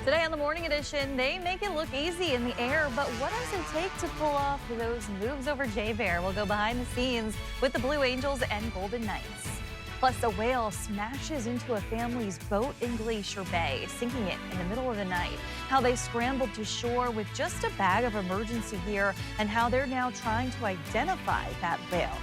Today on the Morning Edition, they make it look easy in the air, but what does it take to pull off those moves over JBER? We'll go behind the scenes with the Blue Angels and Golden Knights. Plus, a whale smashes into a family's boat in Glacier Bay, sinking it in the middle of the night. How they scrambled to shore with just a bag of emergency gear and how they're now trying to identify that whale.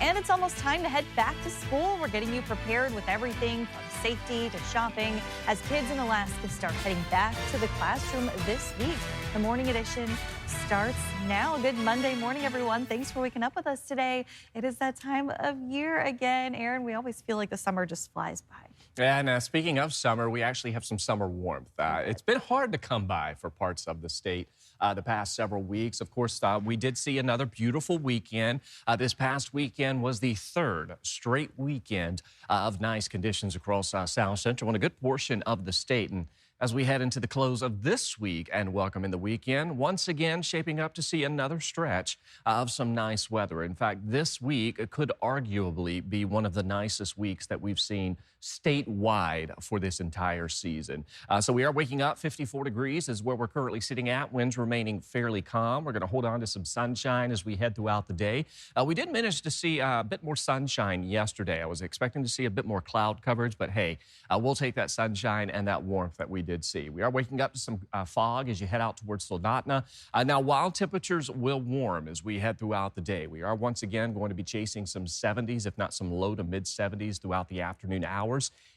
And it's almost time to head back to school. We're getting you prepared with everything from safety to shopping as kids in Alaska start heading back to the classroom this week. The Morning Edition starts now. Good Monday morning, everyone. Thanks for waking up with us today. It is that time of year again. Aaron, we always feel like the summer just flies by. And speaking of summer, we actually have some summer warmth. It's been hard to come by for parts of the state the past several weeks. Of course, we did see another beautiful weekend. This past weekend was the third straight weekend of nice conditions across South Central and a good portion of the state. And as we head into the close of this week and welcome in the weekend, once again shaping up to see another stretch of some nice weather. In fact, this week could arguably be one of the nicest weeks that we've seen statewide for this entire season. So we are waking up. 54 degrees is where we're currently sitting at. Winds remaining fairly calm. We're going to hold on to some sunshine as we head throughout the day. We did manage to see a bit more sunshine yesterday. I was expecting to see a bit more cloud coverage, but hey, we'll take that sunshine and that warmth that we did see. We are waking up to some fog as you head out towards Soldotna. Now, while temperatures will warm as we head throughout the day, we are once again going to be chasing some 70s, if not some low to mid 70s throughout the afternoon hours.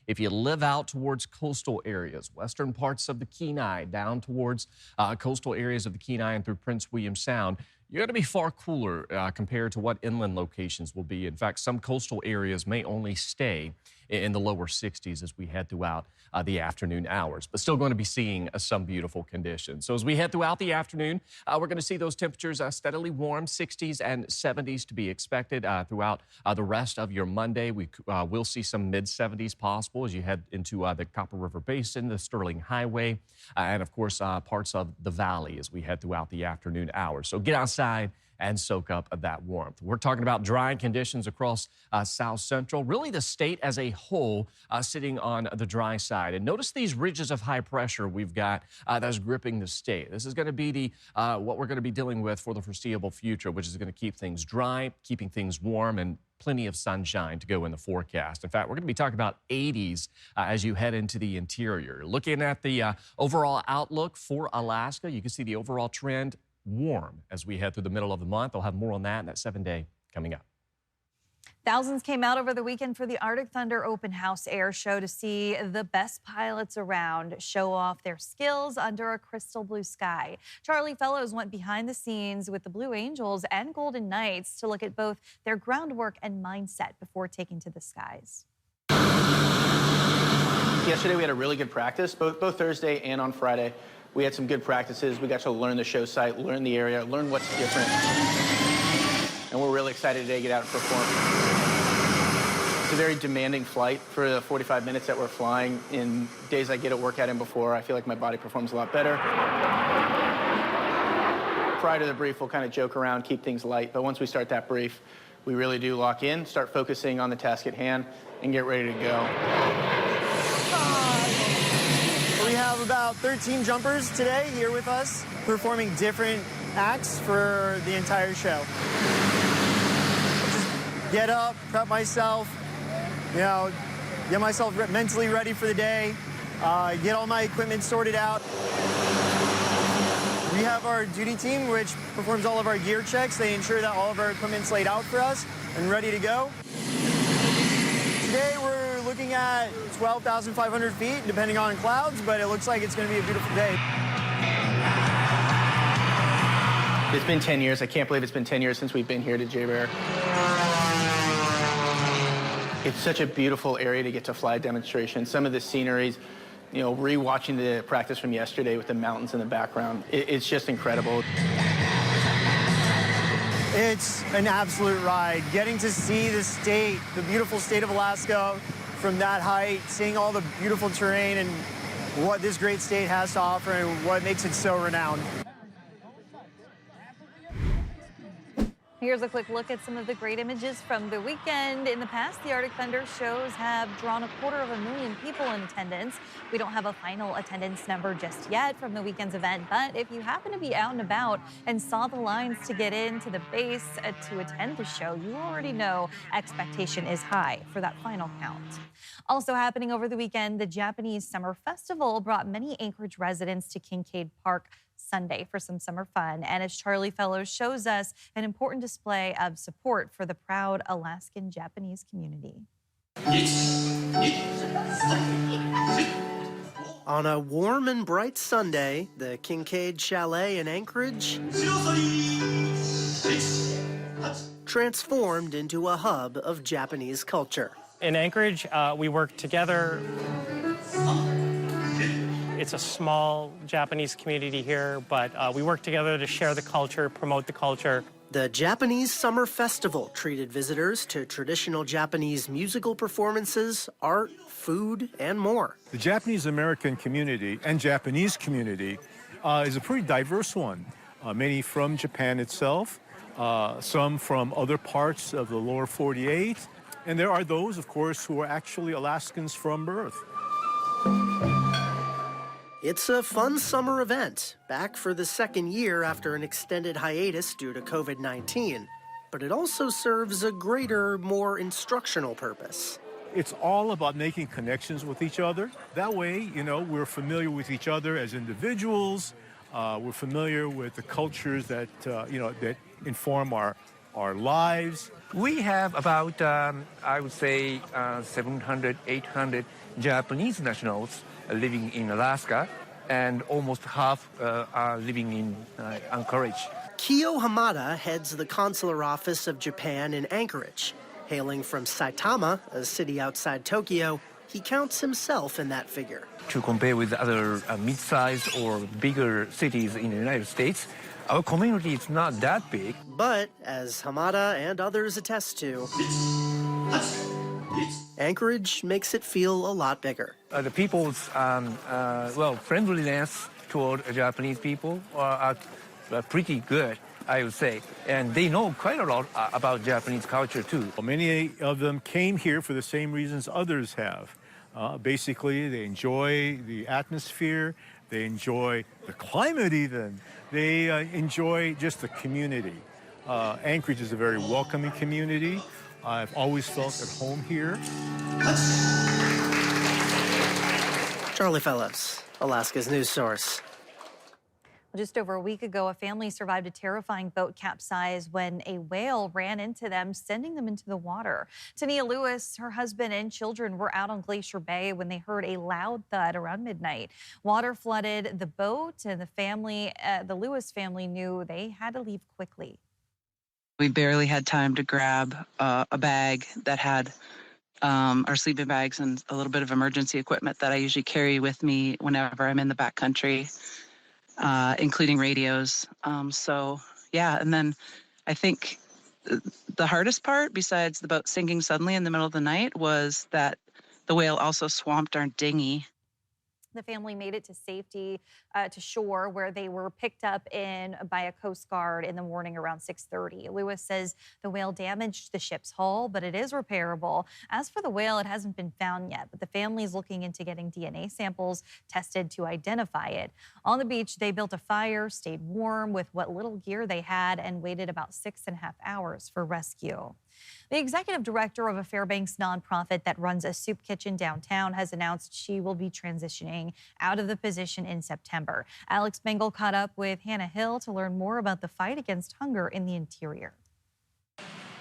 If you live out towards coastal areas, western parts of the Kenai, down towards coastal areas of the Kenai and through Prince William Sound, you're going to be far cooler compared to what inland locations will be. In fact, some coastal areas may only stay in the lower 60s as we head throughout the afternoon hours, but still going to be seeing some beautiful conditions. So as we head throughout the afternoon, we're going to see those temperatures steadily warm, 60s and 70s to be expected throughout the rest of your Monday. We will see some mid 70s possible as you head into the Copper River Basin, the Sterling Highway, and of course parts of the valley as we head throughout the afternoon hours. So get outside and soak up that warmth. We're talking about dry conditions across South Central, really the state as a whole sitting on the dry side. And notice these ridges of high pressure we've got that's gripping the state. This is going to be the what we're going to be dealing with for the foreseeable future, which is going to keep things dry, keeping things warm, and plenty of sunshine to go in the forecast. In fact, we're going to be talking about 80s as you head into the interior. Looking at the overall outlook for Alaska, you can see the overall trend warm as we head through the middle of the month. I'll have more on that in that 7-day coming up. Thousands came out over the weekend for the Arctic Thunder Open House Air Show to see the best pilots around show off their skills under a crystal blue sky. Charlie Fellows went behind the scenes with the Blue Angels and Golden Knights to look at both their groundwork and mindset before taking to the skies. Yesterday we had a really good practice, both Thursday and on Friday. We had some good practices. We got to learn the show site, learn the area, learn what's different. And we're really excited today to get out and perform. It's a very demanding flight for the 45 minutes that we're flying. In days I get a workout in before, I feel like my body performs a lot better. Prior to the brief, we'll kind of joke around, keep things light. But once we start that brief, we really do lock in, start focusing on the task at hand, and get ready to go. We have about 13 jumpers today here with us, performing different acts for the entire show. Just get up, prep myself, get myself mentally ready for the day, get all my equipment sorted out. We have our duty team, which performs all of our gear checks. They ensure that all of our equipment's laid out for us and ready to go. Today we're looking at 12,500 feet, depending on clouds, but it looks like it's going to be a beautiful day. It's been 10 years. I can't believe it's been 10 years since we've been here to JBER. It's such a beautiful area to get to fly a demonstration. Some of the sceneries, re-watching the practice from yesterday with the mountains in the background, it's just incredible. It's an absolute ride. Getting to see the state, the beautiful state of Alaska from that height, seeing all the beautiful terrain and what this great state has to offer and what makes it so renowned. Here's a quick look at some of the great images from the weekend. In the past, the Arctic Thunder shows have drawn 250,000 people in attendance. We don't have a final attendance number just yet from the weekend's event, but if you happen to be out and about and saw the lines to get into the base to attend the show, you already know expectation is high for that final count. Also happening over the weekend, the Japanese Summer Festival brought many Anchorage residents to Kincaid Park Sunday for some summer fun. And as Charlie Fellows shows us, an important display of support for the proud Alaskan Japanese community. On a warm and bright Sunday, the Kincaid Chalet in Anchorage transformed into a hub of Japanese culture. In Anchorage, we work together. It's a small Japanese community here, but we work together to share the culture, promote the culture. The Japanese Summer Festival treated visitors to traditional Japanese musical performances, art, food, and more. The Japanese American community and Japanese community is a pretty diverse one. Many from Japan itself, some from other parts of the lower 48, and there are those, of course, who are actually Alaskans from birth. It's a fun summer event, back for the second year after an extended hiatus due to COVID-19. But it also serves a greater, more instructional purpose. It's all about making connections with each other. That way, we're familiar with each other as individuals. We're familiar with the cultures that, that inform our lives. We have about, I would say, 700, 800 Japanese nationals living in Alaska, and almost half are living in Anchorage. Kiyo Hamada heads the consular office of Japan in Anchorage. Hailing from Saitama, a city outside Tokyo, he counts himself in that figure. To compare with other mid-sized or bigger cities in the United States, our community is not that big. But, as Hamada and others attest to, Anchorage makes it feel a lot bigger. The people's, friendliness toward Japanese people are pretty good, I would say. And they know quite a lot about Japanese culture, too. Many of them came here for the same reasons others have. Basically, they enjoy the atmosphere, they enjoy the climate even, they enjoy just the community. Anchorage is a very welcoming community. I've always felt at home here. Charlie Fellows, Alaska's news source. Just over a week ago, a family survived a terrifying boat capsize when a whale ran into them, sending them into the water. Tania Lewis, her husband and children were out on Glacier Bay when they heard a loud thud around midnight. Water flooded the boat, and the Lewis family knew they had to leave quickly. We barely had time to grab a bag that had our sleeping bags and a little bit of emergency equipment that I usually carry with me whenever I'm in the backcountry, including radios. And then I think the hardest part, besides the boat sinking suddenly in the middle of the night, was that the whale also swamped our dinghy. The family made it to safety to shore, where they were picked up by a Coast Guard in the morning around 6:30. Lewis says the whale damaged the ship's hull, but it is repairable. As for the whale, it hasn't been found yet, but the family is looking into getting DNA samples tested to identify it. On the beach, they built a fire, stayed warm with what little gear they had, and waited about 6.5 hours for rescue. The executive director of a Fairbanks nonprofit that runs a soup kitchen downtown has announced she will be transitioning out of the position in September. Alex Bengal caught up with Hannah Hill to learn more about the fight against hunger in the interior.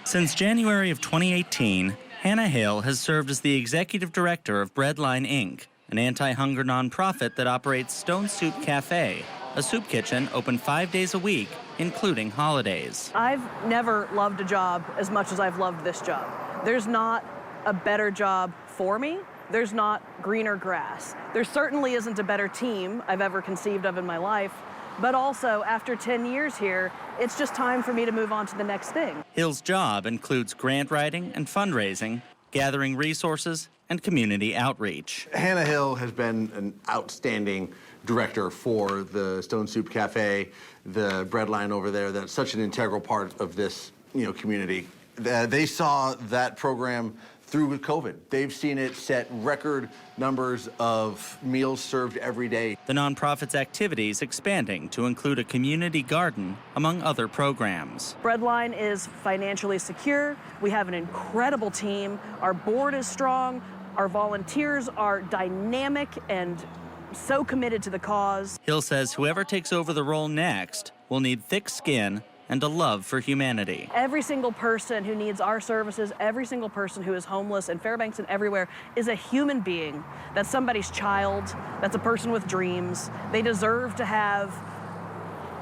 Since January of 2018, Hannah Hill has served as the executive director of Breadline Inc., an anti-hunger nonprofit that operates Stone Soup Cafe, a soup kitchen open 5 days a week, including holidays. I've never loved a job as much as I've loved this job. There's not a better job for me. There's not greener grass. There certainly isn't a better team I've ever conceived of in my life. But also, after 10 years here, it's just time for me to move on to the next thing. Hill's job includes grant writing and fundraising, gathering resources, and community outreach. Hannah Hill has been an outstanding director for the Stone Soup Cafe, the bread line over there. That's such an integral part of this community. They saw that program through COVID. They've seen it set record numbers of meals served every day. The nonprofit's activities expanding to include a community garden, among other programs. Breadline is financially secure. We have an incredible team. Our board is strong. Our volunteers are dynamic and so committed to the cause. Hill says whoever takes over the role next will need thick skin and a love for humanity. Every single person who needs our services, every single person who is homeless in Fairbanks and everywhere is a human being. That's somebody's child. That's a person with dreams. They deserve to have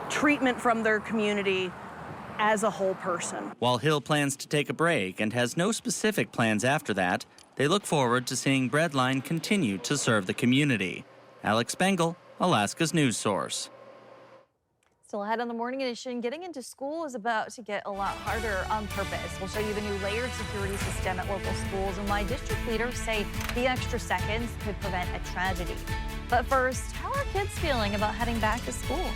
treatment from their community as a whole person. While Hill plans to take a break and has no specific plans after that, they look forward to seeing Breadline continue to serve the community. Alex Bengal, Alaska's news source. Still ahead on the Morning Edition, getting into school is about to get a lot harder on purpose. We'll show you the new layered security system at local schools and why district leaders say the extra seconds could prevent a tragedy. But first, how are kids feeling about heading back to school?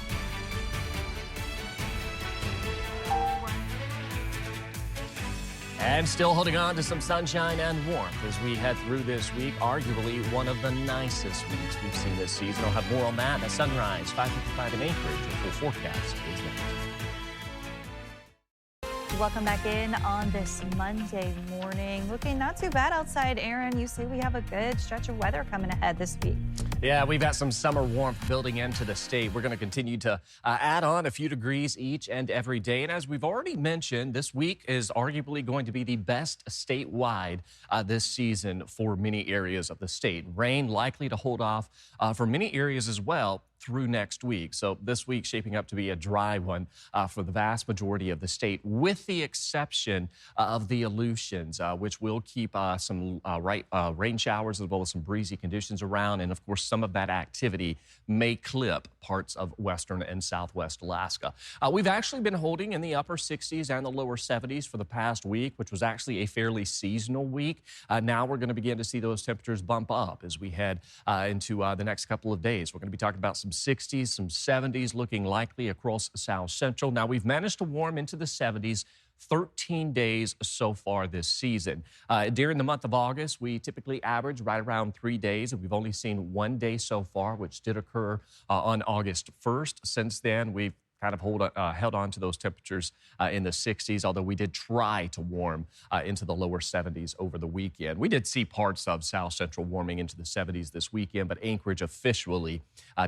And still holding on to some sunshine and warmth as we head through this week, arguably one of the nicest weeks we've seen this season. I'll have more on that at sunrise, 5:55 in Anchorage. Your full forecast is next. Welcome back in on this Monday morning. Looking not too bad outside. Aaron, you say we have a good stretch of weather coming ahead this week. Yeah, we've got some summer warmth building into the state. We're going to continue to add on a few degrees each and every day. And as we've already mentioned, this week is arguably going to be the best statewide this season for many areas of the state. Rain likely to hold off for many areas as well through next week. So this week shaping up to be a dry one for the vast majority of the state, with the exception of the Aleutians, which will keep some rain showers as well as some breezy conditions around. And of course, some of that activity may clip parts of western and southwest Alaska. We've actually been holding in the upper 60s and the lower 70s for the past week, which was actually a fairly seasonal week. Now we're going to begin to see those temperatures bump up as we head into the next couple of days. We're going to be talking about some 60s, some 70s looking likely across South Central. Now we've managed to warm into the 70s 13 days so far this season. During the month of August, we typically average right around 3 days, and we've only seen 1 day so far, which did occur on August 1st. Since then, we've kind of held on to those temperatures in the 60s, although we did try to warm into the lower 70s over the weekend. We did see parts of South Central warming into the 70s this weekend, but Anchorage officially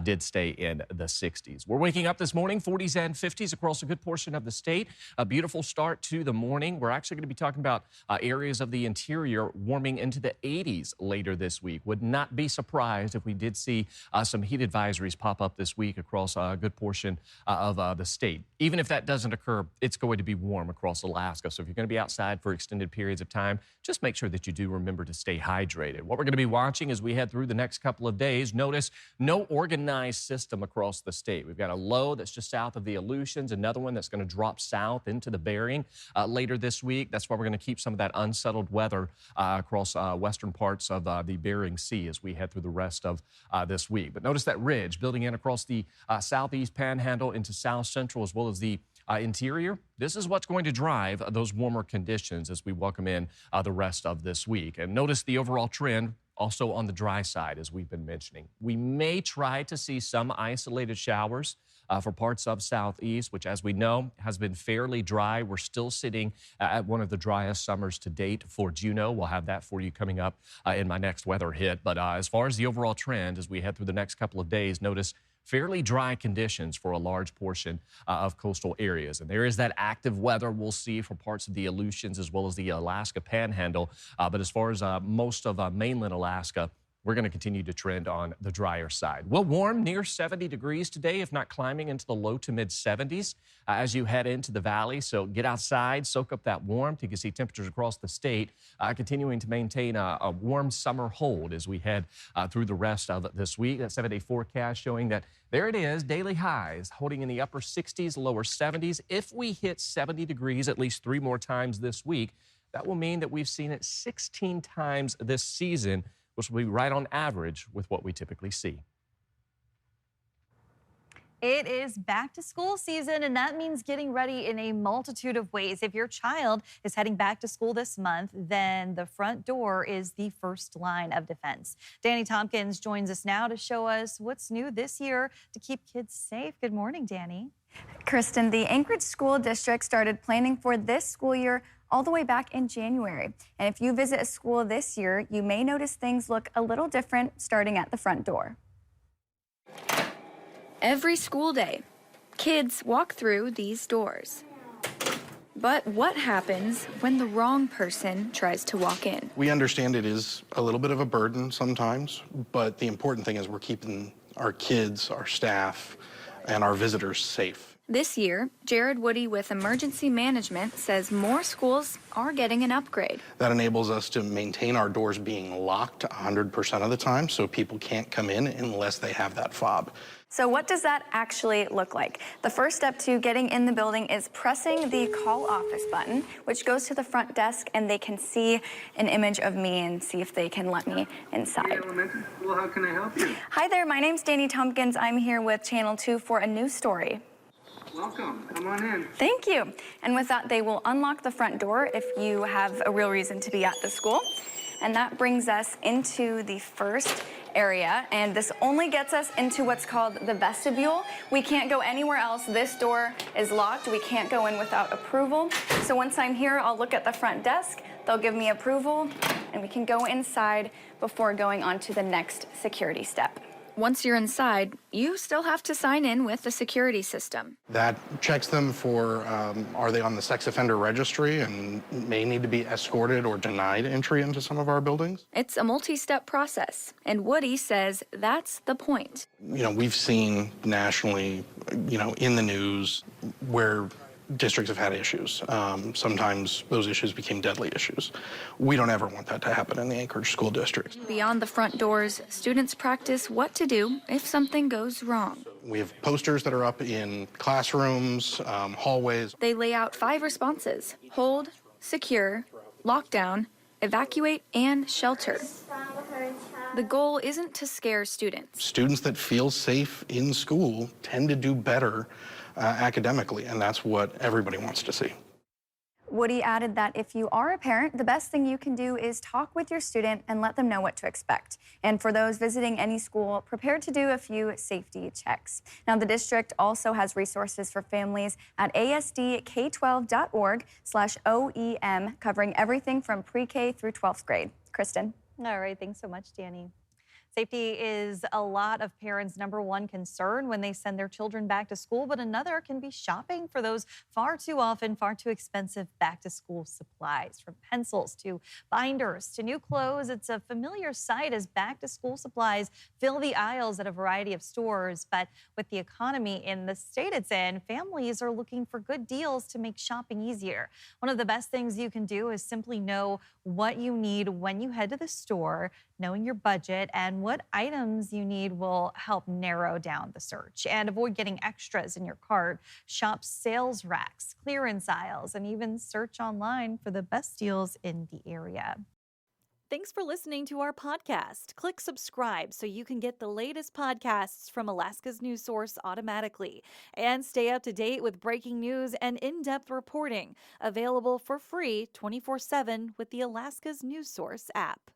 did stay in the 60s. We're waking up this morning, 40s and 50s across a good portion of the state. A beautiful start to the morning. We're actually going to be talking about areas of the interior warming into the 80s later this week. Would not be surprised if we did see some heat advisories pop up this week across a good portion of the state. Even if that doesn't occur, it's going to be warm across Alaska. So if you're going to be outside for extended periods of time, just make sure that you do remember to stay hydrated. What we're going to be watching as we head through the next couple of days, notice no organized system across the state. We've got a low that's just south of the Aleutians, another one that's going to drop south into the Bering later this week. That's why we're going to keep some of that unsettled weather across western parts of the Bering Sea as we head through the rest of this week. But notice that ridge building in across the southeast panhandle into South Central as well as the interior. This is what's going to drive those warmer conditions as we welcome in the rest of this week. And notice the overall trend also on the dry side, as we've been mentioning. We may try to see some isolated showers for parts of southeast, which, as we know, has been fairly dry. We're still sitting at one of the driest summers to date for Juneau. We'll have that for you coming up in my next weather hit. But as far as the overall trend, as we head through the next couple of days, notice fairly dry conditions for a large portion of coastal areas. And there is that active weather we'll see for parts of the Aleutians as well as the Alaska Panhandle. But as far as most of mainland Alaska, we're going to continue to trend on the drier side. We'll warm near 70 degrees today, if not climbing into the low to mid 70s as you head into the valley. So get outside, soak up that warmth. You can see temperatures across the state continuing to maintain a warm summer hold as we head through the rest of this week. That 7-day forecast showing that there it is, daily highs holding in the upper 60s, lower 70s. If we hit 70 degrees at least 3 more times this week, that will mean that we've seen it 16 times this season, which will be right on average with what we typically see. It is back to school season, and that means getting ready in a multitude of ways. If your child is heading back to school this month, then the front door is the first line of defense. Danny Tompkins joins us now to show us what's new this year to keep kids safe. Good morning, Danny. Kristen, the Anchorage School District started planning for this school year all the way back in January. And if you visit a school this year, you may notice things look a little different starting at the front door. Every school day, kids walk through these doors. But what happens when the wrong person tries to walk in? We understand it is a little bit of a burden sometimes, but the important thing is we're keeping our kids, our staff, and our visitors safe. This year, Jared Woody with Emergency Management says more schools are getting an upgrade. That enables us to maintain our doors being locked 100% of the time, so people can't come in unless they have that fob. So what does that actually look like? The first step to getting in the building is pressing the call office button, which goes to the front desk, and they can see an image of me and see if they can let me inside. Elementary school, how can I help you? Hi there, my name's Danny Tompkins. I'm here with Channel 2 for a news story. Welcome, come on in. Thank you. And with that, they will unlock the front door if you have a real reason to be at the school. And that brings us into the first area, and this only gets us into what's called the vestibule. We can't go anywhere else. This door is locked. We can't go in without approval. So once I'm here, I'll look at the front desk. They'll give me approval, and we can go inside before going on to the next security step. Once you're inside, you still have to sign in with the security system. That checks them for are they on the sex offender registry and may need to be escorted or denied entry into some of our buildings. It's a multi-step process, and Woody says that's the point. You know, we've seen nationally, you know, in the news where districts have had issues. Sometimes those issues became deadly issues. We don't ever want that to happen in the Anchorage School District. Beyond the front doors, students practice what to do if something goes wrong. We have posters that are up in classrooms, hallways. They lay out 5 responses: hold, secure, lockdown, evacuate, and shelter. The goal isn't to scare students. Students that feel safe in school tend to do better academically, and that's what everybody wants to see. Woody added that if you are a parent, the best thing you can do is talk with your student and let them know what to expect. And for those visiting any school, prepare to do a few safety checks. Now, the district also has resources for families at asdk12.org/OEM, covering everything from pre-K through 12th grade. Kristen. All right, thanks so much, Danny. Safety is a lot of parents' #1 concern when they send their children back to school, but another can be shopping for those far too often, far too expensive back-to-school supplies. From pencils to binders to new clothes, it's a familiar sight as back-to-school supplies fill the aisles at a variety of stores. But with the economy in the state it's in, families are looking for good deals to make shopping easier. One of the best things you can do is simply know what you need when you head to the store. Knowing your budget and what items you need will help narrow down the search and avoid getting extras in your cart. Shop sales racks, clearance aisles, and even search online for the best deals in the area. Thanks for listening to our podcast. Click subscribe so you can get the latest podcasts from Alaska's news source automatically. And stay up to date with breaking news and in-depth reporting. Available for free 24/7 with the Alaska's news source app.